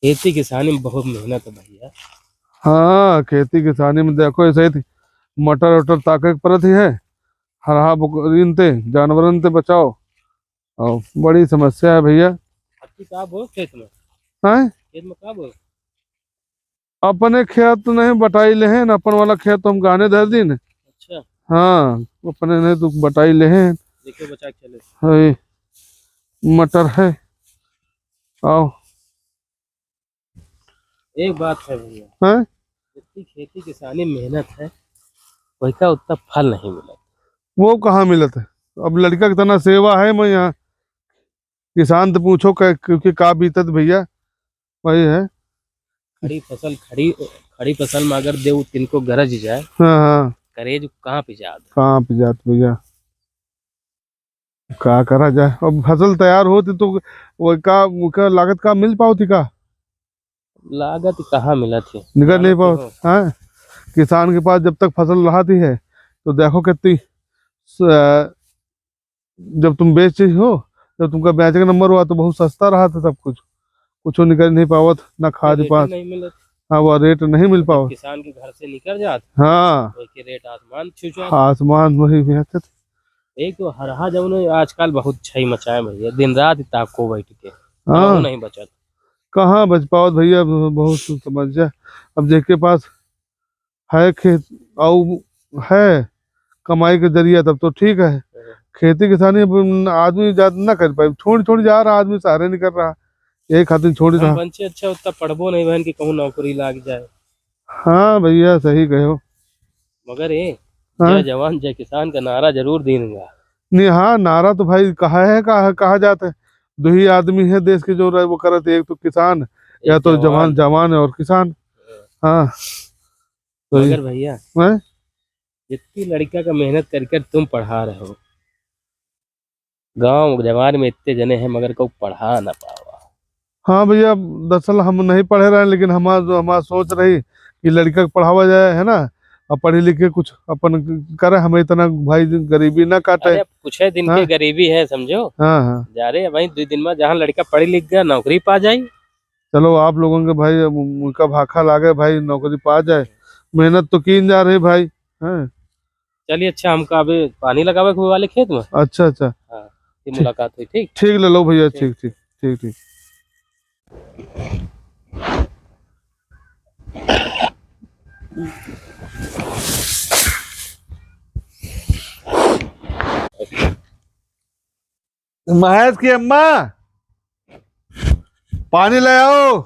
खेती किसानी में बहुत मेहनत है भैया। हाँ, खेती किसानी में देखो ऐसे ही मटर वटर ताके परत ही है। हरा बकरीन ते जानवरन ते बचाओ और बड़ी समस्या है भैया। आपकी कहाँ बो खेत में? हैं? खेत में कहाँ बो? अपने खेत नहीं बटाई ले हैं, अपन वाला खेत तो हम गाने दे दिन। अच्छा, हाँ, अपने नहीं तो बटाई ले हैं। देखिए बचा के चले। है, मटर है। आओ। एक बात है भैया, हैं? जितनी खेती किसानी मेहनत है वही का उतना फल नहीं मिला। वो कहाँ मिलत है? अब लड़का की तना सेवा है मैं यहाँ। किसान तो पूछो क्योंकि का बीतत भैया, वही है। खड़ी फसल में अगर देव तिनको गरज जाए, हाँ हाँ, करेज कहाँ पे जात। कहाँ पे जात भैया, का करा जाए। अब फसल तैयार होती तो वो का लागत का मिल पाओ थी का? लागत कहाँ मिला थी, निकल नहीं पाओ। हो। हाँ, किसान के पास जब तक फसल रहाती है तो देखो कितनी जब तुम बेची हो, जब तुमका बेचे का नंबर हुआ तो बहुत सस्ता रहा था सब कुछ। कुछ निकल नहीं पावत, ना खाद पात। नहीं मिला। हाँ, वो रेट नहीं मिल पाओ। किसान के घर से निकल जात, हाँ, वही के रेट आसमान छू जात। आसमान वही बेचत। एक तो हरहा जब आजकल बहुत छई मचाए भैया, दिन रात ताको बैठ के हाँ, नहीं बचत। कहाँ बच पाओ भैया, बहुत समस्या। अब जिसके पास है खेत और है कमाई के जरिया तब तो ठीक है। खेती किसानी अब आदमी ज्यादा ना कर पाए, छोड़ छोड़ जा रहा आदमी, सहारे नहीं कर रहा। एक खातिर छोड़ रहा। बच्चे अच्छा उतना पढ़बो नहीं बहन की कहूँ नौकरी लाग जाए। हाँ भैया, सही कहे हो। मगर ये हाँ? जय जवान जय किसान का नारा जरूर देंगे। नहीं, हाँ, नारा तो भाई कहा जाता है। दो ही आदमी है देश के जो रहे वो करते, एक तो किसान, या तो जवान जवान है और किसान। हाँ, तो मगर भैया जितनी लड़का का मेहनत करके तुम पढ़ा रहे हो, गांव जवान में इतने जने हैं मगर को पढ़ा ना पावा। हाँ भैया, दरअसल हम नहीं पढ़े रहे, लेकिन हमारा सोच रही कि लड़का को पढ़ावा जाए, है ना। अब पढ़े लिखे कुछ अपन करे, हमें इतना भाई गरीबी ना काटे। अरे कुछ है दिन के गरीबी है समझो। हाँ हाँ, जा रहे भाई 2 दिन में जहाँ लड़का पढ़ लिख गया नौकरी पा जाए। चलो आप लोगों के भाई उनका भाखा लागे भाई, नौकरी पा जाए। मेहनत तो की जा रही भाई। हाँ, चलिए अच्छा, हमका अभी पानी लगावे हुए वाले खेत में। अच्छा अच्छा, हाँ, मुलाकात हुई। ठीक ठीक, ले लो भैया। ठीक ठीक ठीक ठीक। महेश की अम्मा, पानी ले आओ।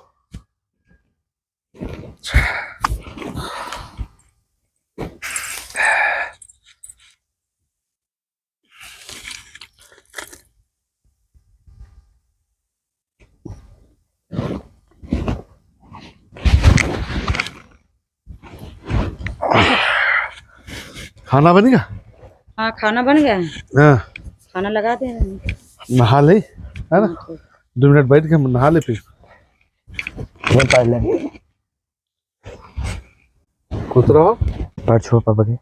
खाना बन गया? हाँ, खाना बन गया। हाँ, खाना लगा दे। नहा ले, है ना। 2 मिनट बैठ के हम नहा ले फिर। खुश रहो। पर छो पापा के।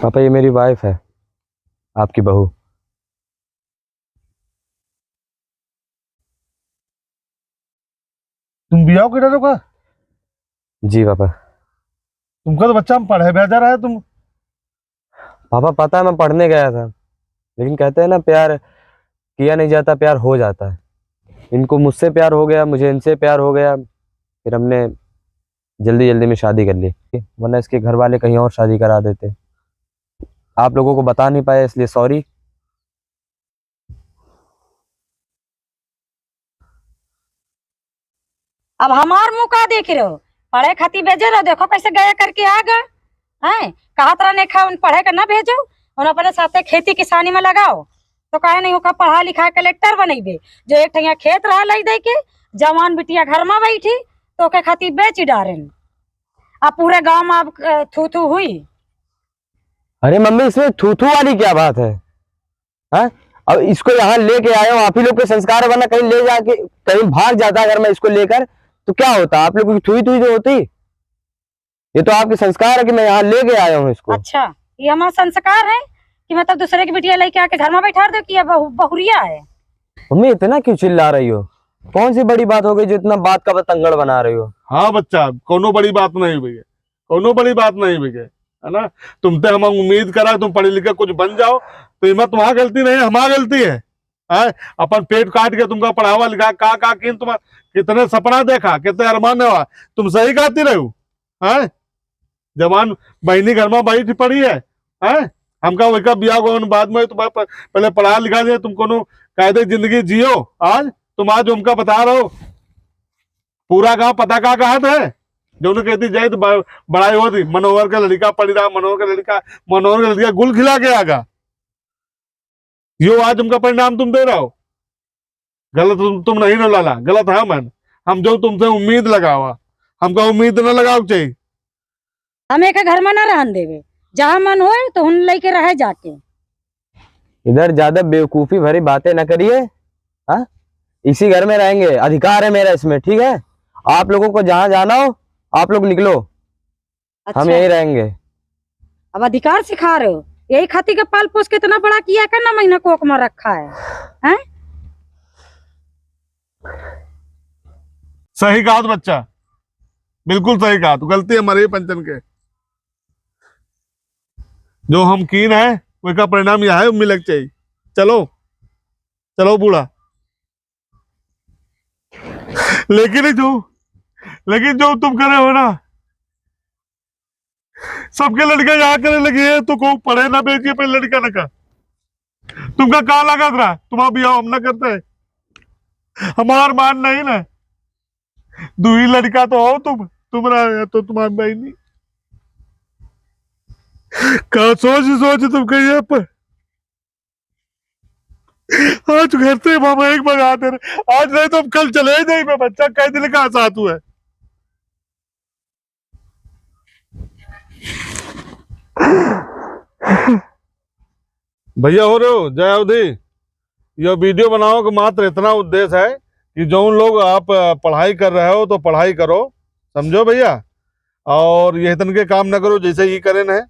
पापा ये मेरी वाइफ है, आपकी बहू। तुम बियाह के डरो का? जी पापा। तुमका तो बच्चा हम पढ़े भेजा रहा है तुम। पापा पता है मैं पढ़ने गया था, लेकिन कहते हैं ना प्यार किया नहीं जाता, प्यार हो जाता है। इनको मुझसे प्यार हो गया, मुझे इनसे प्यार हो गया, फिर हमने जल्दी जल्दी में शादी कर ली, वरना इसके घर वाले कहीं और शादी करा देते। आप लोगों को बता नहीं पाए, इसलिए सॉरी। अब हमार मुंह का देख रहे हो? पढ़े खातिर भेजे रहो, देखो कैसे गया करके आ गए हैं। कहा तरह ने खा पढ़े का ना भेजो, उन अपने साथे खेती किसानी में लगाओ। तो कहे नहीं होगा पढ़ा लिखा कलेक्टर बनेबे, जो एक ठिया खेत रहा लई दे के जवान बिटिया घर में बैठी तो के खातिर बेच डारे। अब पूरे गांव में अब थू थू हुई। अरे मम्मी, इसमें थू थू वाली क्या बात है? हाँ, अब इसको यहाँ लेके आए हो, आप ही लोग के संस्कार, वरना कहीं ले जाके कहीं भाग जाता अगर मैं इसको लेकर, तो क्या होता? आप लोगों की थुई थुई जो होती। ये तो आपके संस्कार है कि मैं यहाँ लेके आया हूँ इसको। अच्छा, ये हमारा संस्कार है कि मतलब दूसरे की बिटिया लेके आके घर में बैठा दो कि बहुरिया है। मम्मी इतना क्यों चिल्ला रही हो? कौन सी बड़ी बात हो गई जो इतना बात का बतंगड़ बना रही हो? हाँ बच्चा, कोनो बड़ी बात नहीं भैया, कोनो बड़ी बात नहीं भैया, है ना। तुमसे हम उम्मीद करा तुम पढ़े लिखे कुछ बन जाओ, तो इसमें तुम्हारा गलती नहीं, हमारा गलती है। अपन पेट काट के तुमका पढ़ावा लिखा का किन तुम कितने सपना देखा, कितने अरमान हुआ, तुम सही कहती रहो। जवान बहनी घर में बैठ पड़ी है। हमका वही बिया गो बाद में तुम्हारा पहले पढ़ा लिखा दिया, तुम कोनो कायदे जिंदगी जियो। तुम आज उनका बता रहे हो, पूरा गांव पता का कहत है जो कहती जाए तो बड़ाई होती मनोहर का लड़का पड़ी रहा, मनोहर का लड़का गुल खिला के आगा। यो आज उनका परिणाम तुम दे रहे हो। गलत तुम नहीं ना लाला, गलत है मन। हम जो तुमसे उम्मीद लगावा, हमका उम्मीद न लगाओ चाहिए। हम एक घर में ना रहन देवे, जहाँ मन हो तो उन लेके रहे जाके। इधर ज्यादा बेवकूफी भरी बातें न करिए। हाँ, इसी घर में रहेंगे, अधिकार है मेरा इसमें, ठीक है। आप लोगों को जहाँ जाना हो आप लोग निकलो। अच्छा, हम यहीं रहेंगे। अब अधिकार सिखा रहे हो, यही खातिर के पाल पोस के इतना बड़ा किया कर ना, महीना कोख में रखा है। सही कहा बच्चा, बिल्कुल सही कहा। तो गलती हमारी पंचन के, जो हम कीन है उसका परिणाम यह है, मिलक चाहिए। चलो चलो बूढ़ा। लेकिन जो तुम करे हो ना, सबके लड़के यहाँ करे लगे है, तो को पढ़े ना बेचिए पे लड़का न का। तुमका कहा लगा था तुम्हारा बिया हम ना करते है, हमार मान नहीं ना। दुई लड़का तो हो तुम रहा तो तुम्हारी बहनी का सोच तुम कहिए पर। आज घर से मामा एक बगा दे रहे, आज नहीं तो हम कल चले ही नहीं। मैं बच्चा कह दिल का साथ हुआ है। भैया हो रहे हो जय अवधि, यह वीडियो बनाओ का मात्र इतना उद्देश्य है कि जो लोग आप पढ़ाई कर रहे हो तो पढ़ाई करो, समझो भैया। और यह तन के काम ना करो जैसे ये करें है।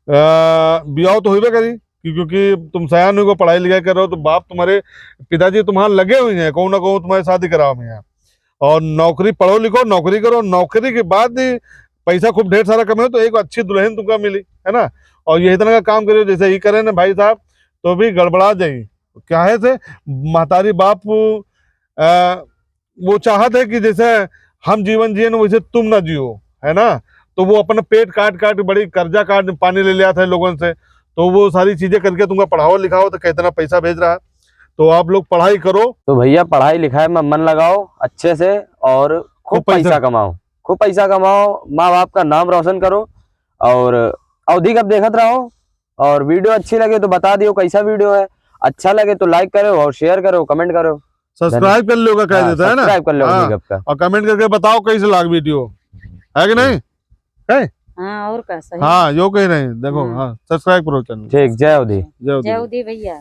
ब्याह तो हुई करी क्योंकि तुम सयान को पढ़ाई लिखाई कर रहे हो, तो बाप तुम्हारे पिताजी तुम्हारे लगे हुए हैं कहूँ ना कहूँ तुम्हारी शादी कराओ में। और नौकरी पढ़ो लिखो, नौकरी करो, नौकरी के बाद ही पैसा खूब ढेर सारा कमाओ तो एक अच्छी दुल्हन तुमका मिली, है ना। और यही तरह का काम करियो जैसे ही करें ना भाई साहब, तो भी गड़बड़ा जाए। क्या है से महतारी बाप वो चाहत है कि जैसे हम जीवन जिए ना वैसे तुम ना जियो, है ना। तो वो अपना पेट काट बड़ी कर्जा काट पानी ले लिया था लोगों से, तो वो सारी चीजें करके तुमका पढ़ाओ लिखाओ तो कितना पैसा भेज रहा है। तो आप लोग पढ़ाई करो। तो भैया पढ़ाई लिखाई में मन लगाओ अच्छे से और खूब पैसा कमाओ, खूब पैसा कमाओ, माँ बाप का नाम रोशन करो। और अवधि कब देखत रहो। और वीडियो अच्छी लगे तो बता दियो कैसा वीडियो है, अच्छा लगे तो लाइक करो और शेयर करो, कमेंट करो, सब्सक्राइब कर लो का कह देता है ना, सब्सक्राइब कर लो का। और कमेंट करके बताओ कैसे लाग वीडियो है कि नहीं है। हाँ और का सही। हाँ यो कहीं नहीं देखो। हाँ सब्सक्राइब करो चैनल। ठीक, जय अवधि। जय जय उदी भैया।